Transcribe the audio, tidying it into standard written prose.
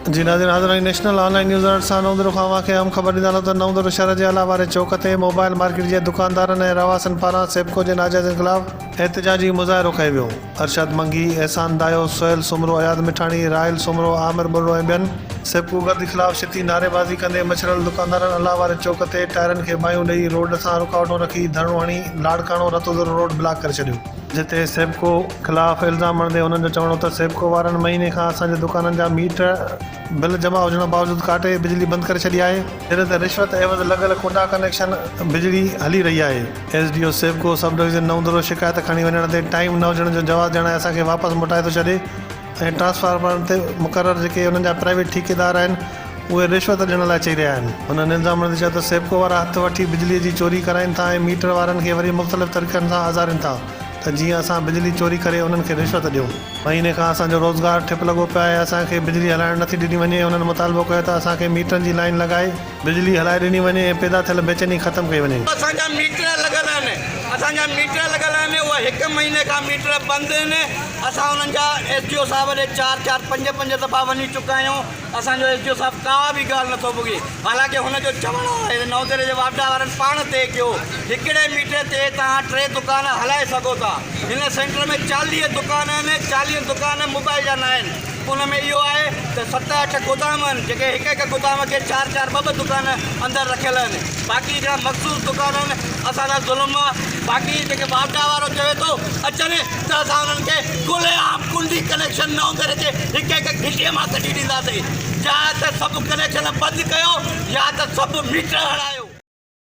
जी नाज़रीन हाज़िर national online news alert सां नवदरो खां वाक़े हम ख़बर ॾींदा त नवदरो शहर जे अला वारे चौक ते मोबाइल मार्केट जे दुकानदारनि ऐं रवासनि पारां सेबको जे नाजाइज़ ख़िलाफ़ एहतजाजी मुज़ाहिरो कयो वियो। अरशद मंगी, एहसान दायो, सोहेल सुमरो, अयाद मिठाणी, राहिल सुमरो, आमिर बुर्रो ऐं ॿियनि सेबको गर्दी ख़िलाफ़ शिती नारेबाज़ी कंदे मछरल दुकानदारनि अला वारे चौक ते टायरनि खे बायूं ॾेई रोड सां रुकावटूं रखी धरणो हणी लाड़काणो रतोदर रोड ब्लॉक करे छॾियो, जिते सेबको ख़िलाफ़ इल्ज़ाम हणंदे हुननि जो चवणो त सेबको वारनि महीने खां असांजे दुकाननि जा मीटर बिल जमा हुजण बावजूदु काटे बिजली बंदि करे छॾी आहे, जॾहिं त रिश्वत एवज़ लॻल खुटा कनेक्शन बिजली हली रही आहे। SDO सेबको सब डिवीज़न नवदरो शिकायत खणी वञण ते टाइम न हुजण जो जवाबु ॾियण असांखे वापसि मोटाए थो छॾे ऐं ट्रांसफार्मर ते मुक़ररु जेके हुननि जा प्राइवेट ठेकेदार आहिनि उहे रिश्वत ॾियण लाइ चई रहिया आहिनि। हुननि इल्ज़ाम हणंदे चयो त सेबको वारा हथु वठी बिजलीअ जी चोरी कराइनि था ऐं मीटर वारनि खे वरी मुख़्तलिफ़ तरीक़नि सां आज़ारनि था त जीअं असां बिजली चोरी करे उन्हनि खे रिश्वत ॾियूं। महीने खां असांजो रोज़गार ठिप लॻो पियो आहे, असांखे बिजली हलाइण नथी ॾिनी वञे। हुननि मुतालबो कयो त असांखे मीटरनि जी लाइन लॻाए बिजली हलाए ॾिनी वञे ऐं पैदा थियल बेचैनी ख़तमु कई वञे। असांजा मीटर लॻल आहिनि, उहे हिकु महीने खां मीटर बंदि आहिनि। असां हुननि जा SDO साहिब ॾे 4-4, 5-5 दफ़ा वञी चुका आहियूं। असांजो SDO साहिबु का बि ॻाल्हि नथो पुॻे। हालांकि हुनजो चवणो आहे नवदरे जे वापडा वारनि पाण तइ कयो हिकिड़े मीटर ते तव्हां 3 दुकान हलाए सघो था। हिन सेंटर में 40 दुकान आहिनि, 40 दुकान मोबाइल जा न आहिनि। उन में इहो आहे त 7-8 गोदाम आहिनि जेके हिकु गोदाम खे 4-4, 2-2 दुकान अंदरि रखियल आहिनि। बाक़ी जा मख़सूस दुकान आहिनि असांजा ज़ुल्म आहे। बाक़ी जेके वापडा वारो चवे थो अचनि त असां हुननि खे खुलेआम कुंडी कनेक्शन नवदरे जे हिकु घिटीअ मां कढी ॾींदासीं। या त सभु कनेक्शन बंदि कयो या त सभु मीटर हणायो।